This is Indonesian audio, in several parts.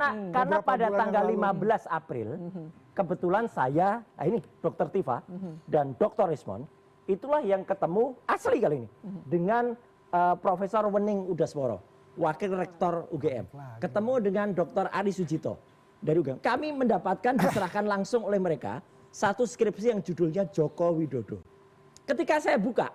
Karena pada tanggal 15 April, kebetulan saya, ini Dr. Tifa dan Dr. Ismon, itulah yang ketemu asli kali ini dengan Profesor Wening Udasworo, Wakil Rektor UGM, ketemu dengan Dr. Ari Sujito dari UGM. Kami mendapatkan diserahkan langsung oleh mereka satu skripsi yang judulnya Joko Widodo. Ketika saya buka,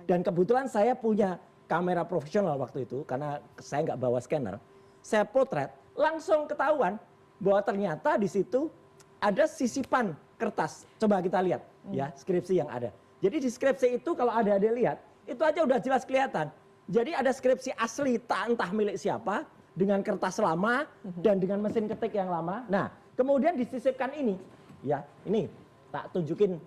dan kebetulan saya punya kamera profesional waktu itu, karena saya nggak bawa scanner, saya potret, langsung ketahuan bahwa ternyata di situ ada sisipan kertas. Coba kita lihat ya skripsi yang ada. Jadi di skripsi itu kalau ada lihat, itu aja udah jelas kelihatan. Jadi ada skripsi asli entah milik siapa, dengan kertas lama dan dengan mesin ketik yang lama. Nah, kemudian disisipkan ini, ya ini tak tunjukin,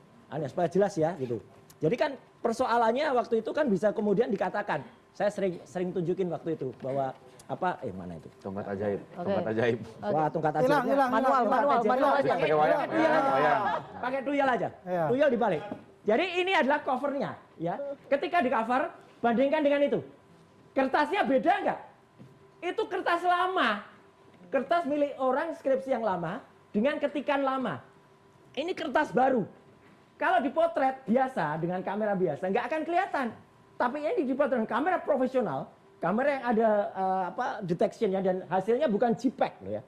supaya jelas ya gitu. Jadi kan persoalannya waktu itu kan bisa kemudian dikatakan, saya sering tunjukin waktu itu bahwa apa mana itu tongkat ajaib. Tongkat ajaib. Wah, tongkat ajaib manual aja pakai tuyul aja, tuyul dibalik. Jadi ini adalah covernya ya. Ketika di cover bandingkan dengan itu, kertasnya beda nggak? Itu kertas lama, kertas milik orang skripsi yang lama dengan ketikan lama. Ini kertas baru. Kalau dipotret biasa dengan kamera biasa nggak akan kelihatan. Tapi ini dipotret dengan kamera profesional, kamera yang ada detectionnya dan hasilnya bukan JPEG loh ya,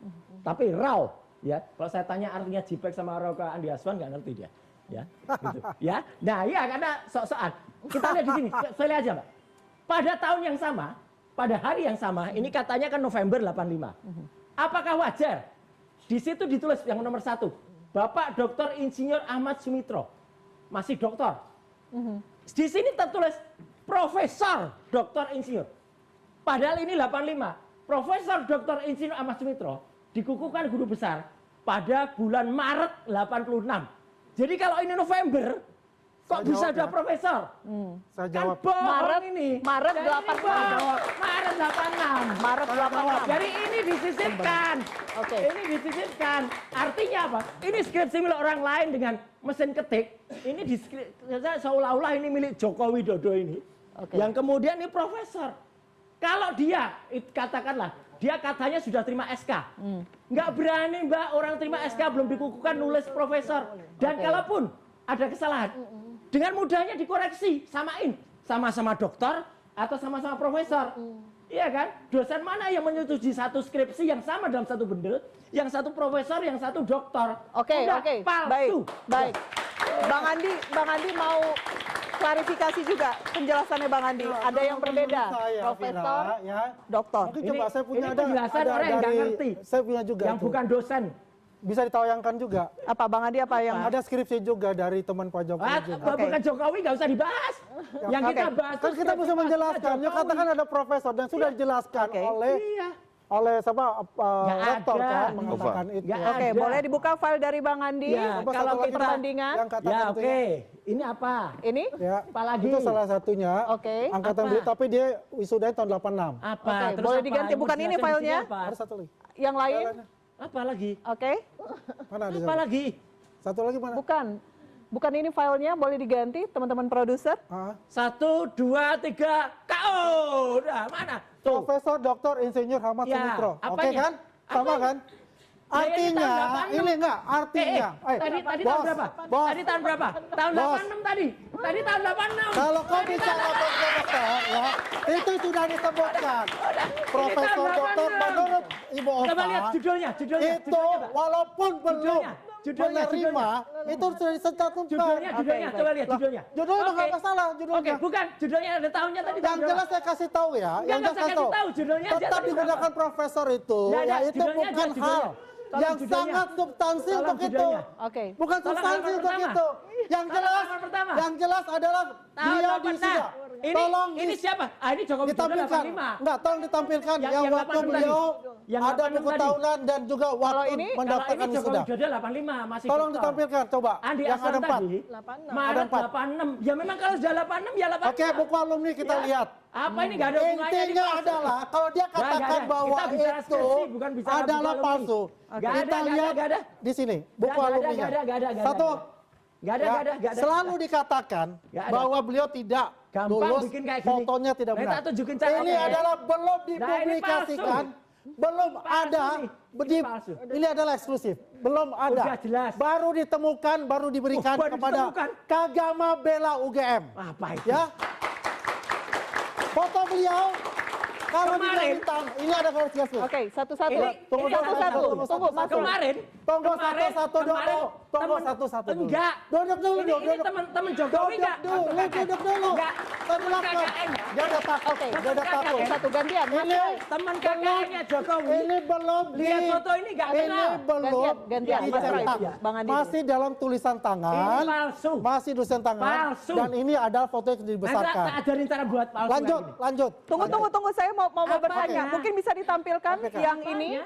tapi RAW ya. Kalau saya tanya artinya JPEG sama RAW ke Andi Aswan nggak ngerti dia, ya. Gitu, ya. Nah iya karena sok-sokan. Kita lihat di sini, saya lihat aja Pak. Pada tahun yang sama, pada hari yang sama, ini katanya kan November 85. Apakah wajar? Di situ ditulis yang nomor 1, Bapak Dr. Insinyur Ahmad Sumitro, masih doktor. Di sini tertulis Profesor Dr. Insinyur. Padahal ini 85. Profesor Dr. Insinyur Ahmad Sumitro dikukuhkan guru besar pada bulan Maret 86. Jadi kalau ini November, kok bisa ada profesor? Saya jawab. Kan Maret ini. Maret 86. Maret 86. Maret 86. Jadi ini disisipkan. Oke. Ini disisipkan. Artinya apa? Ini skripsi milik orang lain dengan mesin ketik. Ini seolah-olah ini milik Joko Widodo ini. Yang kemudian ini profesor. Kalau dia, katakanlah, dia katanya sudah terima SK. Nggak berani Mbak orang terima SK belum dikukuhkan nulis profesor. Dan kalaupun ada kesalahan, dengan mudahnya dikoreksi, samain. Sama-sama dokter atau sama-sama profesor. Iya kan? Dosen mana yang menyetujui satu skripsi yang sama dalam satu bundel, yang satu profesor, yang satu dokter. Oke. Palsu. Baik. Bang Andi mau klarifikasi juga penjelasannya Bang Andi. Ada yang berbeda. Profesor, dokter. Mungkin coba saya punya ini penjelasan orang yang nggak ngerti. Saya punya juga. Yang bukan dosen. Bisa ditayangkan juga. Apa Bang Andi apa yang ada skripsi juga dari teman Pak Jokowi juga. Bukan Jokowi nggak usah dibahas. Yang kita bahas kan kita bisa menjelaskan. Ya katakan ada profesor dan sudah dijelaskan oleh siapa rektor kan mengatakan itu. Oke, boleh dibuka file dari Bang Andi kalau kita perbandingan. Ini apa? Ini? Ya, apa lagi? Itu salah satunya. Angkatan beliau, tapi dia wisudanya tahun 86. Apa? Terus boleh diganti bukan ini filenya? Ada satu lagi. Yang lain? Apa lagi? Mana apa lagi? Satu lagi mana? Bukan ini filenya, boleh diganti teman-teman produser. 1, 2, 3, KO. Udah, mana? Tuh. Profesor Dr. Insinyur Ahmad Sumitro. Oke kan? Sama kan? Artinya, ini enggak, artinya. Tadi tahun berapa? Tadi tahun berapa? Tahun 86 tadi. Tadi tahun 86. Kalau kau bicara dokter, ya, itu sudah disebutkan. Profesor Dokter menurut Ibu Osta. Coba lihat judulnya. Itu walaupun belum menerima, itu sudah dicantumkan. Judulnya, coba lihat judulnya. Judulnya nggak masalah, judulnya. Oke, bukan, judulnya ada tahunnya tadi. Yang jelas saya kasih tahu ya. Yang jelas saya kasih tahu. Judulnya tetap digunakan profesor itu, ya itu bukan hal yang sangat substansi untuk itu. Bukan substansi untuk itu. Yang jelas adalah beliau diwisuda. Ini siapa? Ini Jokowi ditampilkan. Enggak, tolong ditampilkan yang waktu beliau ada buku tahunan dan juga waktu mendaftarkan wisuda. Jokowi 85 masih. Tolong ditampilkan coba. Andi yang ada 4. Maret 86. Ya memang kalau sudah 86 ya 86. Oke, buku alumni kita lihat. Apa ini nggak ada hubungannya? Intinya adalah kalau dia katakan bahwa itu adalah palsu. Kita lihat di sini buku alumninya. Satu. Gak ada. Selalu dikatakan bahwa beliau tidak lulus, fotonya tidak benar. Ini adalah belum dipublikasikan. belum ada. Ini adalah eksklusif. Belum ada. Udah jelas. Baru ditemukan, baru diberikan kepada Kagama Bela UGM. Apa itu? Ya. Foto beliau kalau bintang, ini ada klarifikasi. Oke, satu-satu. Tunggu Tunggu, Mas. Kemarin. Tunggu satu-satu dulu. Tunggu satu-satu dulu. Enggak. Duduk dulu. Ini teman-teman Jokowi enggak? Duduk dulu. Enggak. Dia udah takut. Oke, Dia udah takut. satu gantian. Ini Teman KKN-nya Jokowi. Ini belum Lihat foto ini enggak kenal. Ini belum gantian. Mas Roy, Bang Andi. masih dalam tulisan tangan. Ini palsu. Masih tulisan tangan. Palsu. Dan ini adalah foto yang dibesarkan. Tak ajarin cara buat palsu. Lanjut. Tunggu. Saya mau bertanya. Mungkin bisa ditampilkan yang ini?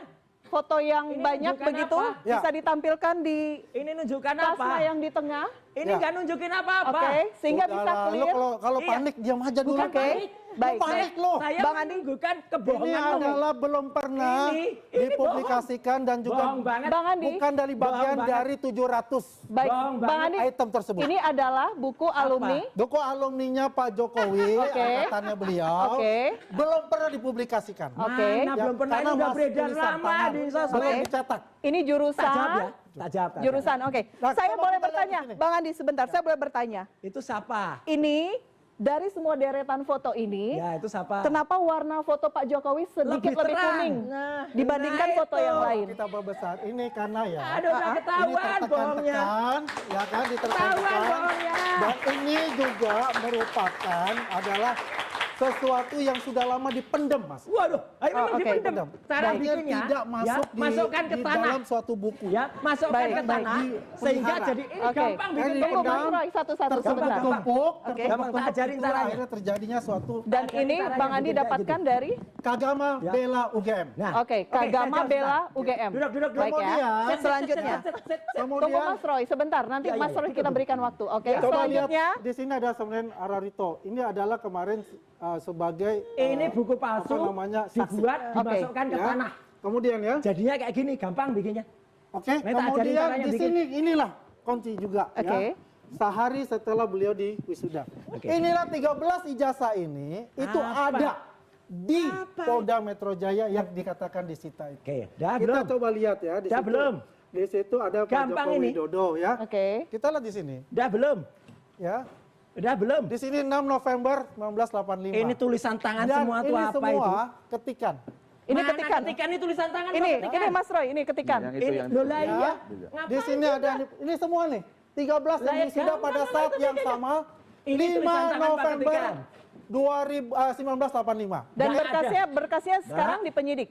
Foto yang Ini banyak nunjukkan begitu apa? Ya. bisa ditampilkan di Ini nunjukkan plasma apa? yang di tengah. Ini Ya. nggak nunjukin apa-apa. Oke, sehingga bisa Udahlah, lu clear. kalau Iya. panik diam aja dulu. Bukan panik. Baik. Lu panik lo. Saya Bang Andi. menunjukkan Ini kebohongan kamu. adalah belum pernah Ini dipublikasikan dan juga Bohong banget. Bang Andi. bukan dari bagian Bohong banget. dari 700 Baik, Bohong Bang banget. Andi. item tersebut. Ini adalah buku alumni. Buku alumninya Pak Jokowi, Oke. angkatannya beliau, Oke. belum pernah dipublikasikan. Oke. Mana belum pernah, karena ini udah masih beredar tulisan lama tangan, di sosmed. belum dicetak. Ini Tak jawab ya. jurusan. Tak jawab. Jurusan, oke. Nah, Saya coba boleh kita lihat bertanya, di sini. Bang Andi sebentar. Saya boleh bertanya. Itu siapa? Ini dari semua deretan foto ini, Ya, itu siapa? kenapa warna foto Pak Jokowi sedikit lebih terang. kuning Nah, dibandingkan nah foto itu. yang lain? Kita berbesar ini karena ya. Aduh, udah ini ketahuan bohongnya. tertekan-tekan, ya kan ditertekan. Ketahuan bohongnya. Dan ini juga merupakan adalah sesuatu yang sudah lama dipendam, Mas. Waduh, ayo memang oke. dipendam. Cara Dan bikinnya, tidak masuk ya, masukkan ke di tanah. dalam suatu buku. Ya, masukkan Baik, ke tanah, baik. sehingga Dipelihara. jadi ini Oke. gampang bikin Ini Tunggu, pendam, Mas Roy, satu-satu sebentar. tertumpuk, Oke. Gampang, tak ajarin itulah caranya. akhirnya terjadinya suatu Dan Ajarin ini caranya Bang Andi bikin kayak dapatkan gitu. dari Kagama Ya. Bela UGM. Nah, Oke, saya Kagama jawab Bela sebentar. UGM. Duduk. Baik ya. Kemudian- Selanjutnya. Set. Tunggu Mas Roy sebentar, nanti Ya, ya, Mas Roy duduk, kita duduk. berikan waktu. Oke, Coba lihat selanjutnya. di sini ada sebenarnya Ararito. Ini adalah kemarin sebagai Ini buku palsu, apa namanya, saksi. dibuat, Oke. dimasukkan ke Ya. tanah. Kemudian ya. Jadinya kayak gini, gampang bikinnya. Oke. Saya tak ajarin Kemudian caranya di bikin. sini inilah kunci juga Oke. ya. Sehari setelah beliau di wisuda. Oke. Inilah 13 ijazah ini itu Apa? ada di Apa? Polda Metro Jaya yang dikatakan disita itu. Oke, dah Kita belum? coba lihat ya di Dah situ. belum? Di situ ada Pak Gampang Joko ini. Widodo ya. Oke. Kita lihat di sini Dah belum? ya. Udah belum? Di sini 6 November 1985. Ini tulisan tangan Dan semua tuh ini apa semua itu? ketikan. Ini Mana ketikan. ketikan ini tulisan tangan. Ini kok ketikan? Mas Roy, ini ketikan. Yang itu Ini yang loh lah Ya. iya. Di Ngapain sini juga? ada ini semua nih. 13 Lah, yang ya wisuda gampang pada lah saat itu yang bikinnya. sama. Ini 5 tulisan tangan Pak November Ketikan. 1985. Dan Nggak berkasnya sekarang di penyidik.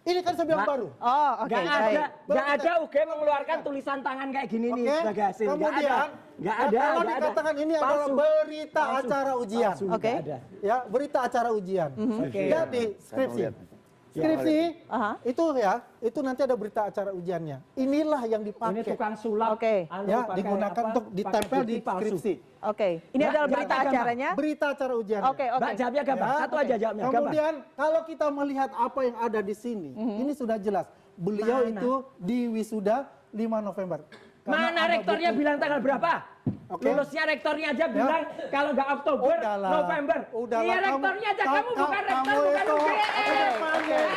Ini kan sebiang Nggak. baru. Oh, oke. Nggak ada, baik. nggak ada UGM mengeluarkan tulisan tangan kayak gini nih Oke. sebagai hasil. Nggak Kemudian ada. Nggak ada. kalau nggak ada. dikatakan ini adalah Palsu. berita Palsu. acara ujian. Palsu, Oke. nggak ada. Ya, berita acara ujian. Oke. Jadi skripsi. lihat. Skripsi Aha. itu ya, itu nanti ada berita acara ujiannya. Inilah yang Ini dipakai. tukang sulap. Oke. anu, Ya, pakai digunakan apa, untuk pakai ditempel di bukti palsu. skripsi. Oke. Ini Nggak, adalah nggak berita gampang. acaranya. Berita acara ujiannya. Oke, oke. Mbak jawabnya gampang. Ya, Satu aja jawabnya. Gampang. Kemudian kalau kita melihat apa yang ada di sini, ini sudah jelas. Beliau Mana? itu di wisuda 5 November. Karena Mana ada rektornya buku- bilang tanggal berapa? Oke. Lulusnya rektornya aja bilang kalau nggak Oktober, Udahlah. November. Udahlah, Iya rektornya aja, kamu bukan rektor, kamu bukan itu UGM.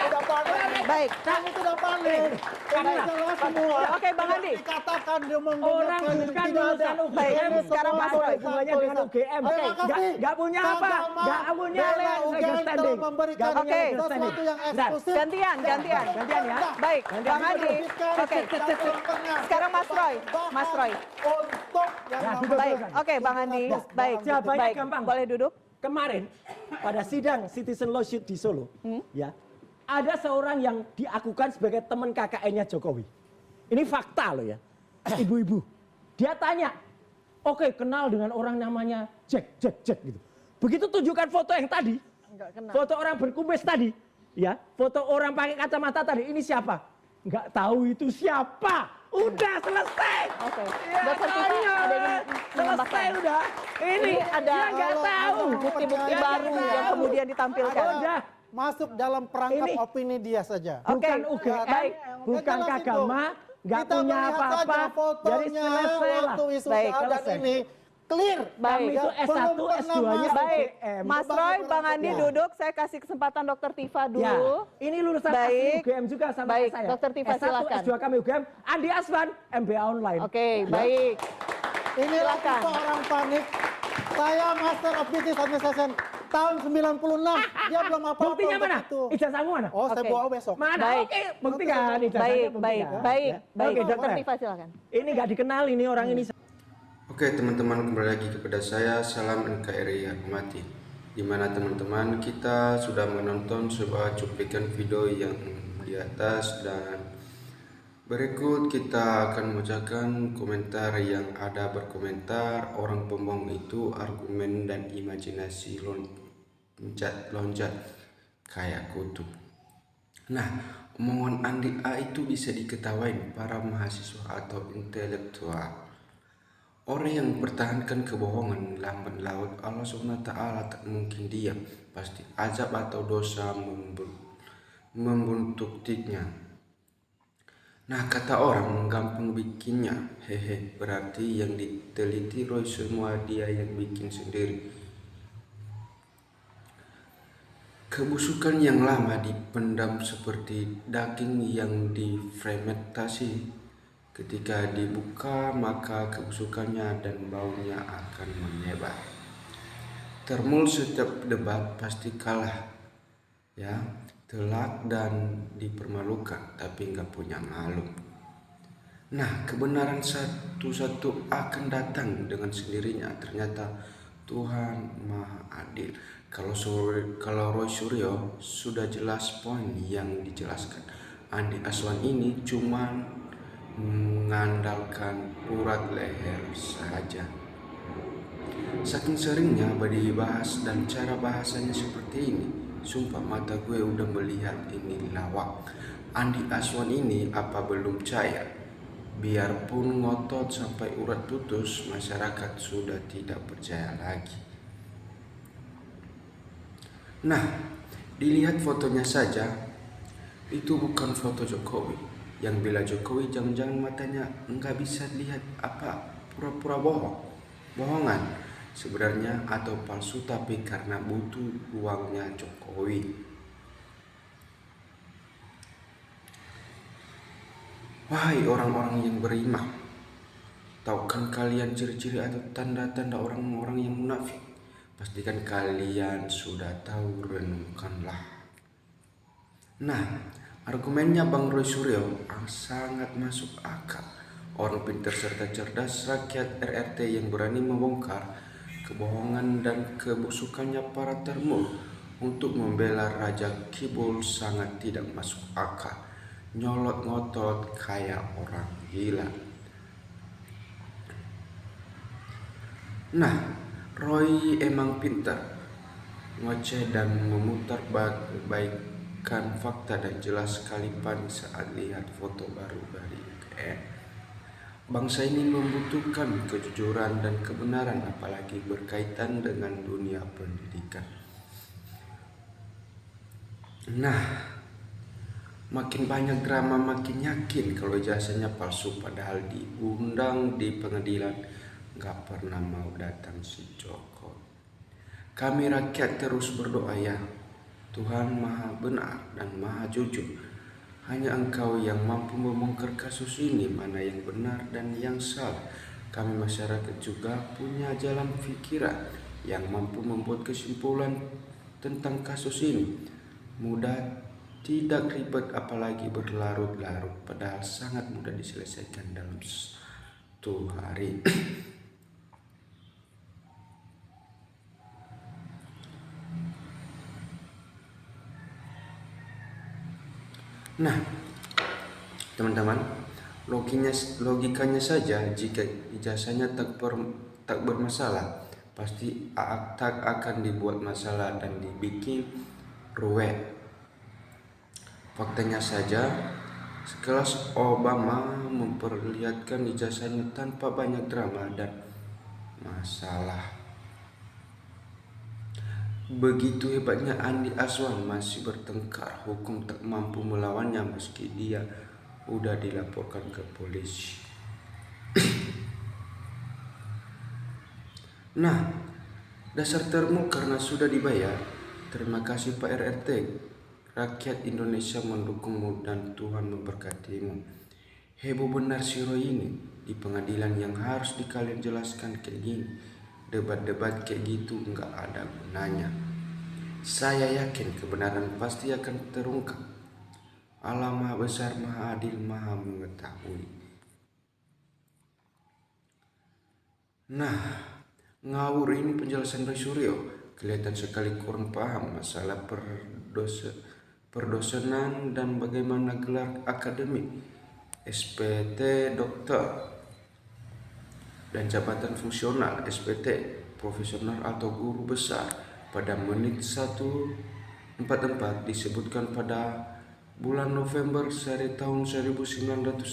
udah panik. Baik. Kamu sudah panik. Ini jelas semua. Oke, Bang Andi. Dikatakan dia Orang menggunakan bukan tidak ada. lulusan UGM, Ini sekarang semua Mas Roy. hubungannya dengan UGM. Oke, Nggak punya apa? Nggak punya Bela legal UGM telah standing. memberikan Nggak punya Oke. legal standing. sesuatu yang Bentar. eksklusif. Gantian. Gantian ya. Baik, Gantian Bang Andi. Oke. Sekarang Mas Roy. Mas Roy. Untuk yang Nah, namanya- duduk. Baik. Oke, Bang Andi. Baik. Jawabannya Baik. gampang. Boleh duduk? Kemarin pada sidang Citizen Lawsuit di Solo, ya ada seorang yang diakukan sebagai teman KKN-nya Jokowi. Ini fakta loh ya, ibu-ibu. Dia tanya, oke kenal dengan orang namanya Jack gitu. Begitu tunjukkan foto yang tadi, Enggak kenal. foto orang berkumis tadi, ya, foto orang pakai kacamata tadi, ini siapa? Nggak tahu itu siapa. Udah selesai. Oke. Ya, Dokter Tika, tanya, ada yang selesai menambahkan? udah. Ini ada dia nggak tahu. Bukti-bukti Dia baru nggak yang tahu. kemudian ditampilkan. Udah. masuk dalam perangkap Ini- opini dia saja. Bukan Oke, UGM, baik. bukan Jelas itu. Kagama, nggak Kita punya melihat apa-apa. saja Jadi fotonya selesai lah. waktu wisuda Baik, dan selesai. ini Clear. Baik. Itu S1, S2-nya Baik. UGM. Mas Roy, Bang Andi duduk. Saya kasih kesempatan Dr. Tifa dulu. Ya, ini lulusan asli UGM juga sama baik. saya. Dr. Tifa S1, silakan. S2 kami UGM. Andi Aswan, MBA online. Oke, baik. Inilah Silakan. tipe orang panik. Saya Master of Business Administration tahun 96. Dia belum apa-apa. Buktinya mana? Itu. Ijazahmu mana? Oh, saya Oke. bawa besok. Mana? Baik. Oke, buktikan ijazahnya. Baik, buktikan. baik, Ya. baik, baik. Oke, Dr. dokter. Tifa silakan. Ini nggak dikenal ini orang ini. Oke teman-teman, kembali lagi kepada saya. Salam NKRI yang hormati. Dimana teman-teman kita sudah menonton sebuah cuplikan video yang di atas, dan berikut kita akan membacakan komentar yang ada. Berkomentar, orang pembohong itu argumen dan imajinasi loncat kayak kutu. Nah, omongan Andi A itu bisa diketawain para mahasiswa atau intelektual. Orang yang mempertahankan kebohongan lamban laut, Allah SWT tak mungkin diam. Pasti azab atau dosa membuntuknya. Nah, kata orang gampang bikinnya, hehe. Berarti yang diteliti Roy semua dia yang bikin sendiri. Kebusukan yang lama dipendam seperti daging yang difermentasi. Ketika dibuka, maka kebusukannya dan baunya akan menyebar. Termul setiap debat pasti kalah, ya, telak dan dipermalukan, tapi nggak punya malu. Nah, kebenaran satu-satu akan datang dengan sendirinya. Ternyata Tuhan Maha Adil. Kalau Roy Suryo sudah jelas poin yang dijelaskan. Andi Aswan ini cuman mengandalkan urat leher saja. Saking seringnya dibahas dan cara bahasanya seperti ini, sumpah mata gue udah melihat ini lawak. Andi Aswan ini apa belum cair? Biarpun ngotot sampai urat putus, masyarakat sudah tidak percaya lagi. Nah, dilihat fotonya saja, itu bukan foto Jokowi. Yang bila Jokowi jangan-jangan matanya enggak bisa lihat apa, pura-pura bohongan sebenarnya atau palsu, tapi karena butuh uangnya Jokowi. Wahai orang-orang yang beriman, tahukah kalian ciri-ciri atau tanda-tanda orang-orang yang munafik? Pastikan kalian sudah tahu, renungkanlah. Nah, argumennya Bang Roy Suryo sangat masuk akal. Orang pintar serta cerdas rakyat RRT yang berani membongkar kebohongan dan kebusukannya para termul untuk membela Raja Kibul sangat tidak masuk akal. Nyolot ngotot kayak orang gila. Nah, Roy emang pintar ngoceh dan memutar baikkan fakta dan jelas sekali panik saat lihat foto baru dari UGM. Bangsa ini membutuhkan kejujuran dan kebenaran, apalagi berkaitan dengan dunia pendidikan. Nah, makin banyak drama makin yakin kalau ijazahnya palsu, padahal diundang di pengadilan gak pernah mau datang si Joko. Kami rakyat terus berdoa, ya Tuhan Maha Benar dan Maha Jujur. Hanya Engkau yang mampu membongkar kasus ini, mana yang benar dan yang salah. Kami masyarakat juga punya jalan pikiran yang mampu membuat kesimpulan tentang kasus ini. Mudah, tidak ribet, apalagi berlarut-larut, padahal sangat mudah diselesaikan dalam 1 hari. Nah, teman-teman, logikanya saja, jika ijazahnya tak bermasalah, pasti tak akan dibuat masalah dan dibikin ruwet. Faktanya saja, sekelas Obama memperlihatkan ijazahnya tanpa banyak drama dan masalah. Begitu hebatnya Andi Aswan masih bertengkar, hukum tak mampu melawannya meski dia udah dilaporkan ke polisi. Nah, dasar termu karena sudah dibayar. Terima kasih Pak RRT. Rakyat Indonesia mendukungmu dan Tuhan memberkatimu. Heboh benar si Roy ini di pengadilan yang harus kalian jelaskan kayak gini. Debat-debat kayak gitu nggak ada gunanya. Saya yakin kebenaran pasti akan terungkap. Allah Maha Besar, Maha Adil, Maha Mengetahui. Nah, ngawur ini penjelasan Roy Suryo. Kelihatan sekali kurang paham masalah perdosenan dan bagaimana gelar akademik, SPT Dokter, dan jabatan fungsional SPT Profesional atau Guru Besar pada menit 144 disebutkan pada bulan November seri tahun 1985.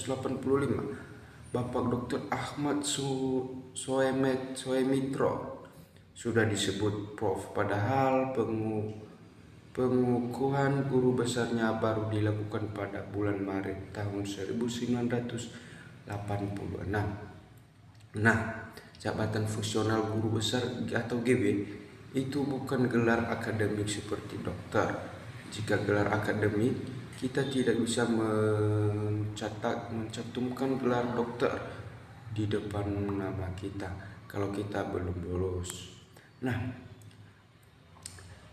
Bapak Dr. Ahmad Soemitro sudah disebut Prof. Padahal pengukuhan guru besarnya baru dilakukan pada bulan Maret tahun 1986. Nah, jabatan fungsional guru besar atau GB itu bukan gelar akademik seperti dokter. Jika gelar akademik, kita tidak bisa mencantumkan gelar dokter di depan nama kita kalau kita belum lulus. Nah,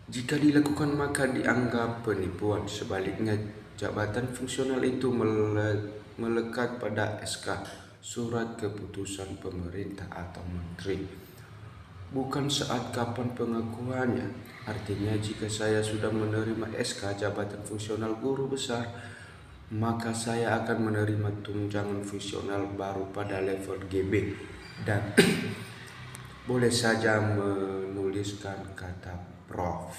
jika dilakukan maka dianggap penipuan. Sebaliknya, jabatan fungsional itu melekat pada SK, surat keputusan pemerintah atau menteri, bukan saat kapan pengakuannya. Artinya jika saya sudah menerima SK jabatan fungsional guru besar, maka saya akan menerima tunjangan fungsional baru pada level GB dan boleh saja menuliskan kata Prof.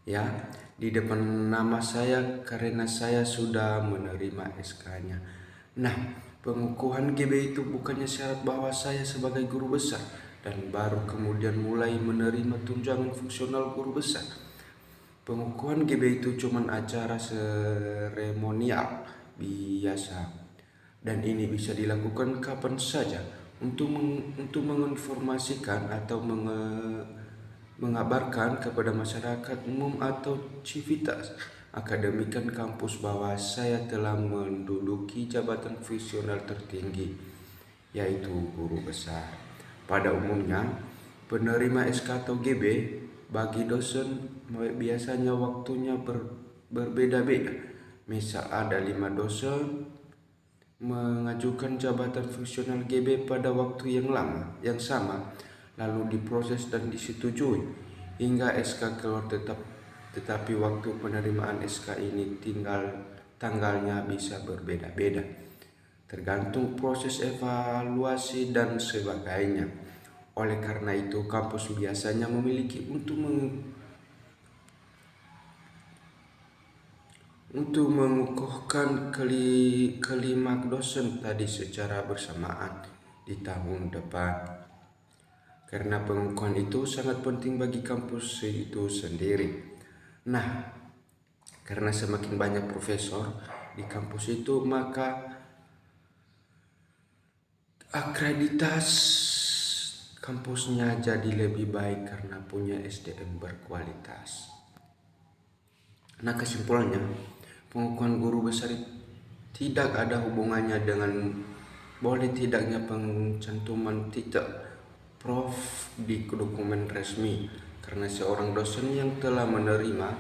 Ya, di depan nama saya karena saya sudah menerima SK-nya. Nah, pengukuhan GB itu bukannya syarat bahwa saya sebagai guru besar dan baru kemudian mulai menerima tunjangan fungsional guru besar. Pengukuhan GB itu cuma acara seremonial biasa dan ini bisa dilakukan kapan saja untuk menginformasikan atau mengabarkan kepada masyarakat umum atau civitas akademikan kampus bahwa saya telah menduduki jabatan fungsional tertinggi, yaitu guru besar. Pada umumnya, penerima SK atau GB bagi dosen biasanya waktunya berbeda-beda. Misal ada 5 dosen mengajukan jabatan fungsional GB pada waktu yang sama, lalu diproses dan disetujui hingga SK keluar tetapi waktu penerimaan SK ini tanggalnya bisa berbeda-beda, tergantung proses evaluasi dan sebagainya. Oleh karena itu, kampus biasanya memiliki untuk mengukuhkan kelima dosen tadi secara bersamaan di tahun depan. Karena pengukuhan itu sangat penting bagi kampus itu sendiri. Nah, karena semakin banyak profesor di kampus itu, maka akreditas kampusnya jadi lebih baik karena punya SDM berkualitas. Nah, kesimpulannya, pengukuhan guru besar tidak ada hubungannya dengan boleh tidaknya pencantuman titel Prof di dokumen resmi, karena seorang dosen yang telah menerima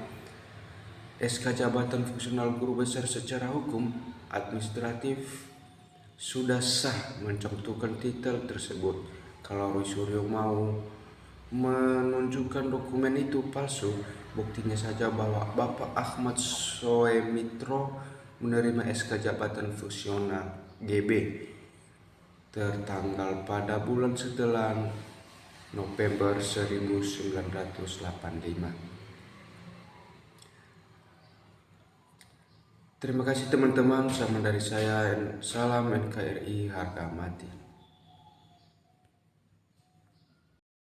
SK jabatan fungsional guru besar secara hukum administratif sudah sah mencantumkan titel tersebut. Kalau Roy Suryo mau menunjukkan dokumen itu palsu, buktinya saja bahwa Bapak Ahmad Soemitro menerima SK jabatan fungsional GB tertanggal pada bulan setelah November 1985. Terima kasih teman-teman, salam dari saya, salam NKRI harga mati.